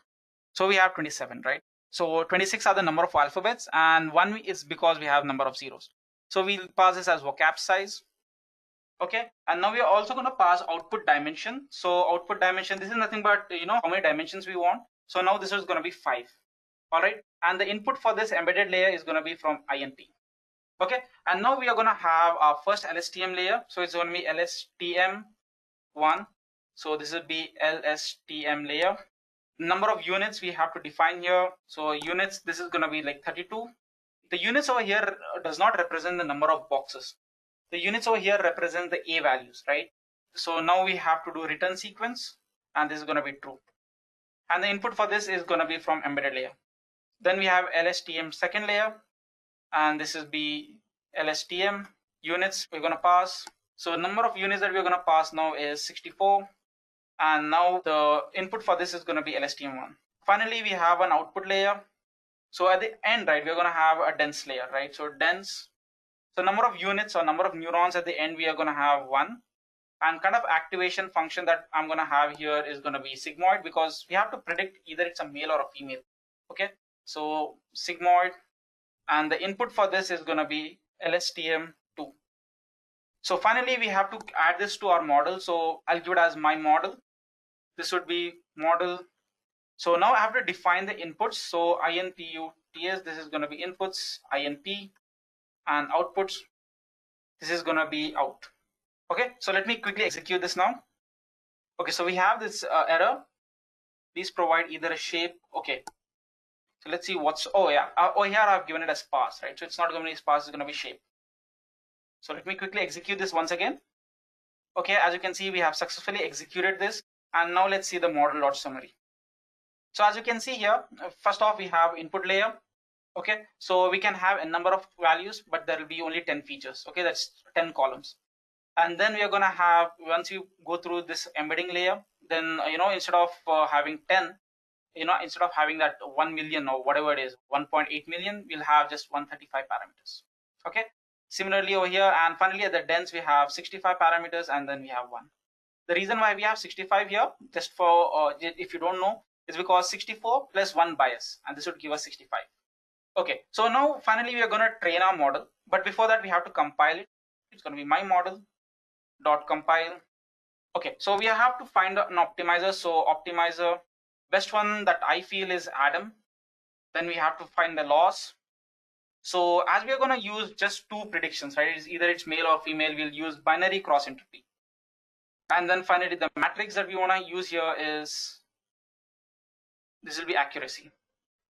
So we have 27, right? So 26 are the number of alphabets, and 1 is because we have number of zeros. So we'll pass this as vocab size. Okay, and now we are also going to pass output dimension. So output dimension, this is nothing but how many dimensions we want. So now this is going to be 5. All right, and the input for this embedded layer is going to be from INP. Okay, and now we are going to have our first LSTM layer. So it's going to be LSTM1. So this will be LSTM layer. Number of units we have to define here. So units, this is going to be like 32. The units over here does not represent the number of boxes. The units over here represent the A values, right? So now we have to do return sequence, and this is going to be true. And the input for this is going to be from embedded layer. Then we have LSTM second layer, and this is be LSTM units we're going to pass. So number of units that we're going to pass now is 64. And now the input for this is going to be LSTM1. Finally, we have an output layer. So at the end, right, we're going to have a dense layer, right? So dense. So number of units or number of neurons at the end, we are going to have 1. And kind of activation function that I'm going to have here is going to be sigmoid, because we have to predict either it's a male or a female. Okay, so sigmoid, and the input for this is going to be LSTM2. So finally, we have to add this to our model. So I'll give it as my model. This would be model. So now I have to define the inputs. So INPUTs, this is going to be inputs, INP, and outputs, this is going to be out. Okay, so let me quickly execute this now. Okay, so we have this error. Please provide either a shape. Okay, so let's see what's, oh yeah, here I've given it as sparse, right? So it's not going to be sparse, it's going to be shape. So let me quickly execute this once again. Okay, as you can see, we have successfully executed this. And now let's see the model.summary. So as you can see here, first off, we have input layer. Okay, so we can have a number of values, but there will be only 10 features. Okay, that's 10 columns. And then we are going to have, once you go through this embedding layer, then instead of having 10, instead of having that 1 million or whatever it is, 1.8 million, we'll have just 135 parameters. Okay, similarly over here, and finally at the dense, we have 65 parameters, and then we have 1. The reason why we have 65 here, just for if you don't know, is because 64 plus 1 bias, and this would give us 65. Okay, so now finally we are going to train our model, but before that we have to compile it. It's going to be my model dot compile. Okay, so we have to find an optimizer. So optimizer, best one that I feel is Adam. Then we have to find the loss. So as we are going to use just 2 predictions, right? It's either it's male or female. We'll use binary cross entropy. And then finally the matrix that we want to use here is, this will be accuracy.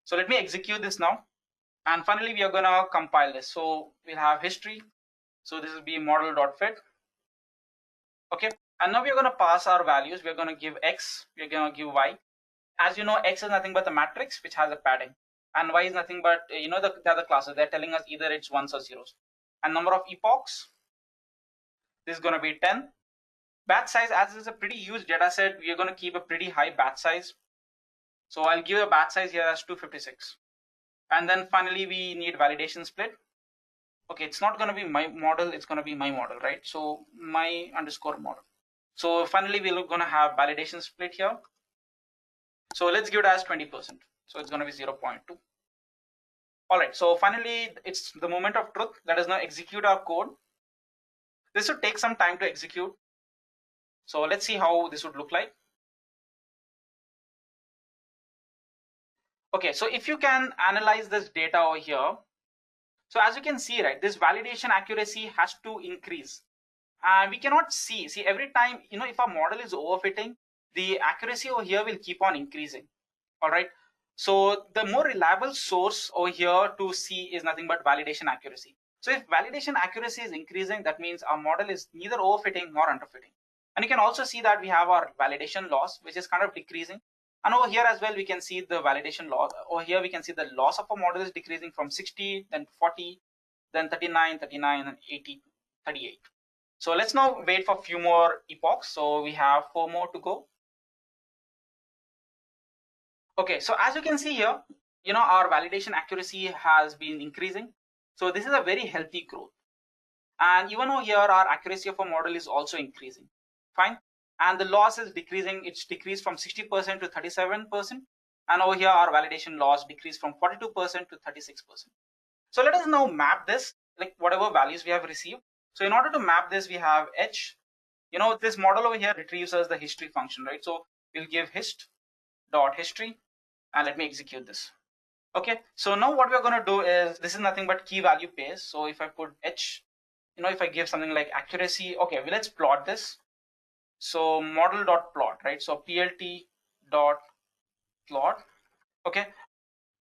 So let me execute this now. And finally we are going to compile this. So we'll have history. So this will be model.fit. Okay, and now we're going to pass our values. We're going to give x, we're going to give y. As you know, x is nothing but the matrix which has a padding, and y is nothing but the other classes. They're telling us either it's ones or zeros. And number of epochs, this is going to be 10. Batch size, as this is a pretty huge data set, we are going to keep a pretty high batch size. So I'll give a batch size here as 256. And then finally we need validation split. Okay, it's not going to be my model, it's going to be my model, right? So my underscore model. So finally we're going to have validation split here. So let's give it as 20%. So it's going to be 0.2. All right, so finally it's the moment of truth. Let us now execute our code. This should take some time to execute. So let's see how this would look like. Okay, so if you can analyze this data over here, so as you can see, right, this validation accuracy has to increase. And we cannot see every time, if our model is overfitting, the accuracy over here will keep on increasing. All right. So the more reliable source over here to see is nothing but validation accuracy. So if validation accuracy is increasing, that means our model is neither overfitting nor underfitting. And you can also see that we have our validation loss, which is kind of decreasing. And over here as well, we can see the validation loss. Over here, we can see the loss of a model is decreasing from 60, then 40, then 39, 39, and 80, 38. So let's now wait for a few more epochs. So we have 4 more to go. Okay, so as you can see here, our validation accuracy has been increasing. So this is a very healthy growth. And even over here, our accuracy of a model is also increasing. Fine. And the loss is decreasing. It's decreased from 60% to 37%. And over here, our validation loss decreased from 42% to 36%. So let us now map this, like whatever values we have received. So in order to map this, we have h. This model over here retrieves us the history function, right? So we'll give hist.history. And let me execute this. Okay, so now what we're going to do is, this is nothing but key value pairs. So if I put h, if I give something like accuracy, okay, well, let's plot this. So model.plot, right? So plt.plot. Okay,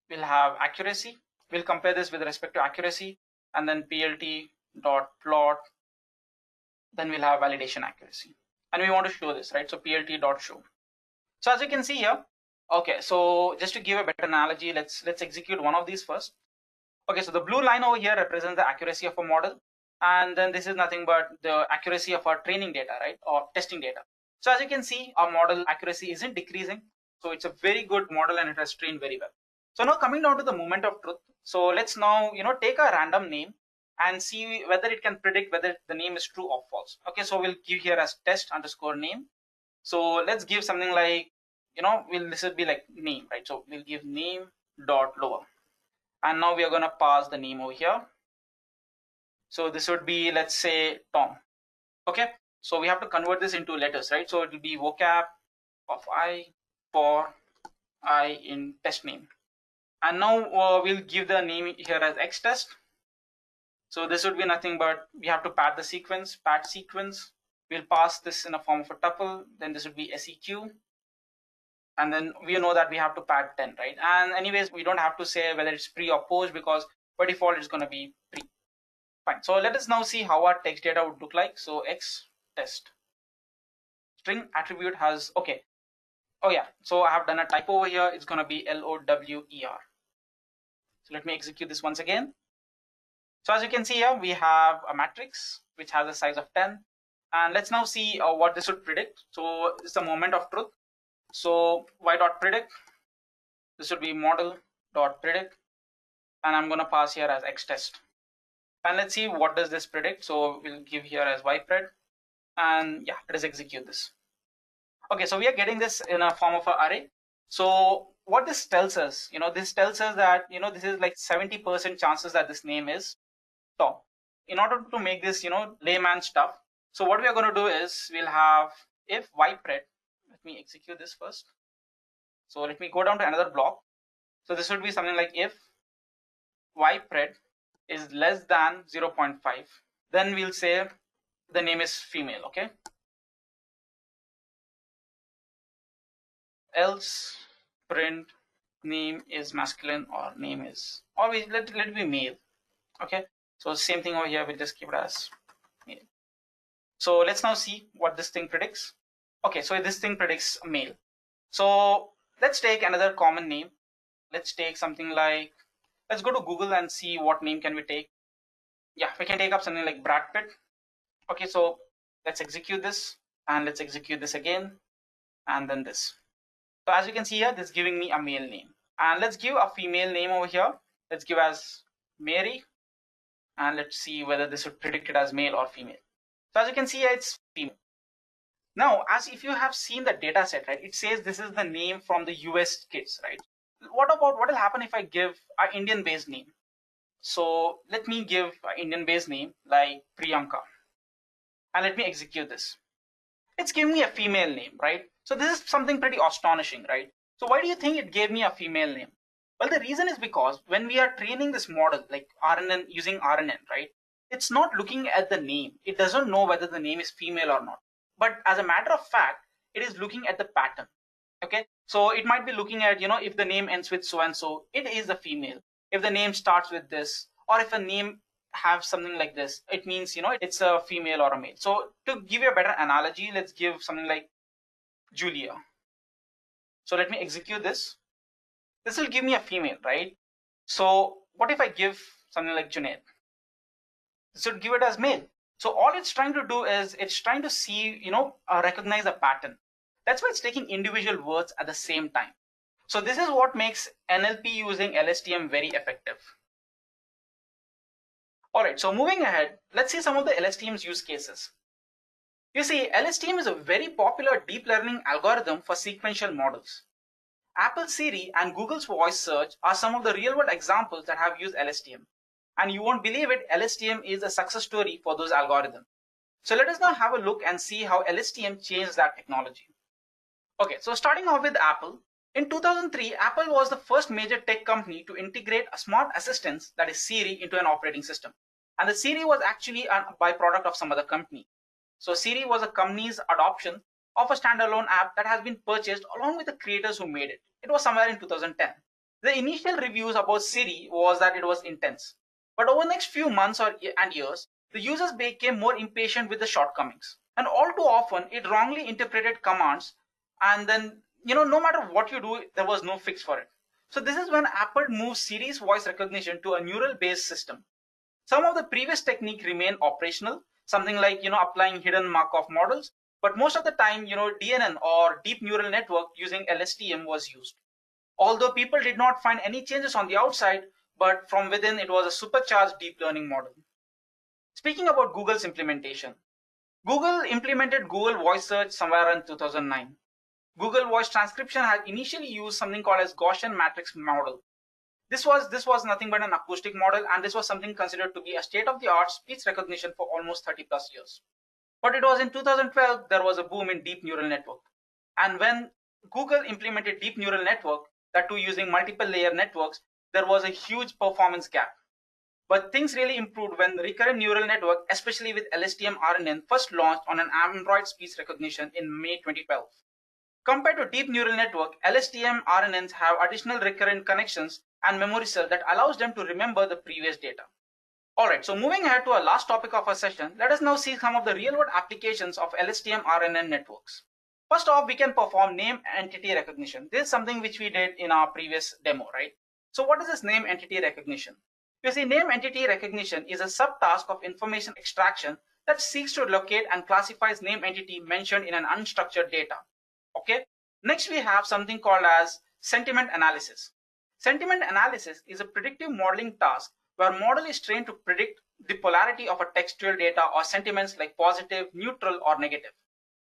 we'll have accuracy. We'll compare this with respect to accuracy, and then plt.plot. Then we'll have validation accuracy, and we want to show this, right? So plt.show. So as you can see here, okay, so just to give a better analogy, let's execute one of these first. Okay, so the blue line over here represents the accuracy of a model, and then this is nothing but the accuracy of our training data, right, or testing data. So as you can see, our model accuracy isn't decreasing, so it's a very good model and it has trained very well. So now coming down to the moment of truth, so let's now take a random name and see whether it can predict whether the name is true or false. Okay, so we'll give here as test underscore name. So let's give something like, this would be like name, right? So we'll give name dot lower, and now we are going to pass the name over here. So this would be, let's say, Tom. Okay, so we have to convert this into letters, right? So it will be vocab of I for I in test name, and now we'll give the name here as x test. So this would be nothing but we have to pad the sequence, pad sequence. We'll pass this in a form of a tuple. Then this would be seq. And then we know that we have to pad 10, right? And anyways, we don't have to say whether it's pre or post, because by default it's going to be pre. Fine. So let us now see how our text data would look like. So x test string attribute has, okay. Oh yeah, so I have done a typo over here. It's going to be LOWER. So let me execute this once again. So as you can see here, we have a matrix which has a size of 10. And let's now see what this would predict. So it's the moment of truth. So y.predict, this would be model.predict, and I'm going to pass here as x test. And let's see what does this predict. So we'll give here as ypred, and yeah, let us execute this. Okay, so we are getting this in a form of an array. So what this tells us, this tells us that, this is like 70% chances that this name is Tom. In order to make this, layman stuff, so what we are going to do is we'll have if ypred. Let me execute this first. So let me go down to another block. So this would be something like if ypred is less than 0.5, then we'll say the name is female, okay? Else print name is masculine, or name is, or let it be male, okay? So same thing over here, we'll just keep it as male. So let's now see what this thing predicts. Okay, so this thing predicts male. So let's take another common name. Let's take something like, let's go to Google and see what name can we take. Yeah, we can take up something like Brad Pitt. Okay, so let's execute this and let's execute this again and then this. So as you can see here, this is giving me a male name. And let's give a female name over here. Let's give as Mary. And let's see whether this would predict it as male or female. So as you can see here, it's female. Now, as if you have seen the data set, right, it says this is the name from the US kids, right? What will happen if I give an Indian based name? So let me give an Indian based name like Priyanka. And let me execute this. It's giving me a female name, right? So this is something pretty astonishing, right? So why do you think it gave me a female name? Well, the reason is because when we are training this model, like RNN, using RNN, right? It's not looking at the name. It doesn't know whether the name is female or not. But as a matter of fact, it is looking at the pattern. Okay, so it might be looking at, if the name ends with so and so, it is a female. If the name starts with this, or if a name have something like this, it means, it's a female or a male. So to give you a better analogy, let's give something like Julia. So let me execute this. This will give me a female, right? So what if I give something like Junaid? This would give it as male. So all it's trying to do is it's trying to see, recognize a pattern. That's why it's taking individual words at the same time. So this is what makes NLP using LSTM very effective. All right, so moving ahead, let's see some of the LSTM's use cases. You see, LSTM is a very popular deep learning algorithm for sequential models. Apple Siri and Google's voice search are some of the real-world examples that have used LSTM. And you won't believe it, LSTM is a success story for those algorithms. So let us now have a look and see how LSTM changed that technology. Okay, so starting off with Apple. In 2003, Apple was the first major tech company to integrate a smart assistant, that is Siri, into an operating system. And the Siri was actually a byproduct of some other company. So Siri was a company's adoption of a standalone app that has been purchased along with the creators who made it. It was somewhere in 2010. The initial reviews about Siri was that it was intense. But over the next few months and years, the users became more impatient with the shortcomings. And all too often, it wrongly interpreted commands. And then, no matter what you do, there was no fix for it. So this is when Apple moved Siri's voice recognition to a neural-based system. Some of the previous techniques remain operational, something like, applying hidden Markov models. But most of the time, DNN or deep neural network using LSTM was used. Although people did not find any changes on the outside, but from within it was a supercharged deep learning model. Speaking about Google's implementation, Google implemented Google Voice Search somewhere in 2009. Google Voice Transcription had initially used something called as Gaussian matrix model. This was nothing but an acoustic model, and this was something considered to be a state-of-the-art speech recognition for almost 30 plus years. But it was in 2012 there was a boom in deep neural network. And when Google implemented deep neural network, that too using multiple layer networks, there was a huge performance gap. But things really improved when the Recurrent Neural Network, especially with LSTM RNN, first launched on an Android speech recognition in May 2012. Compared to deep neural network, LSTM RNNs have additional recurrent connections and memory cell that allows them to remember the previous data. Alright, so moving ahead to our last topic of our session, let us now see some of the real-world applications of LSTM RNN networks. First off, we can perform name entity recognition. This is something which we did in our previous demo, right? So what is this name entity recognition? You see, name entity recognition is a subtask of information extraction that seeks to locate and classifies name entity mentioned in an unstructured data. Okay. Next, we have something called as sentiment analysis. Sentiment analysis is a predictive modeling task where a model is trained to predict the polarity of a textual data or sentiments like positive, neutral, or negative.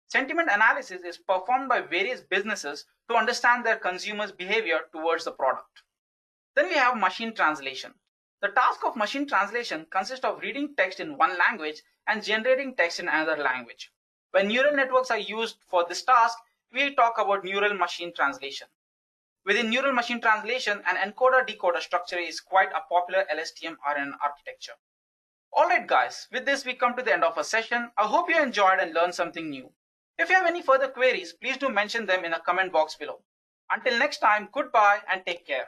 Sentiment analysis is performed by various businesses to understand their consumers' behavior towards the product. Then we have machine translation. The task of machine translation consists of reading text in one language and generating text in another language. When neural networks are used for this task, we talk about neural machine translation. Within neural machine translation, an encoder-decoder structure is quite a popular LSTM RNN architecture. Alright guys, with this we come to the end of our session. I hope you enjoyed and learned something new. If you have any further queries, please do mention them in the comment box below. Until next time, goodbye and take care.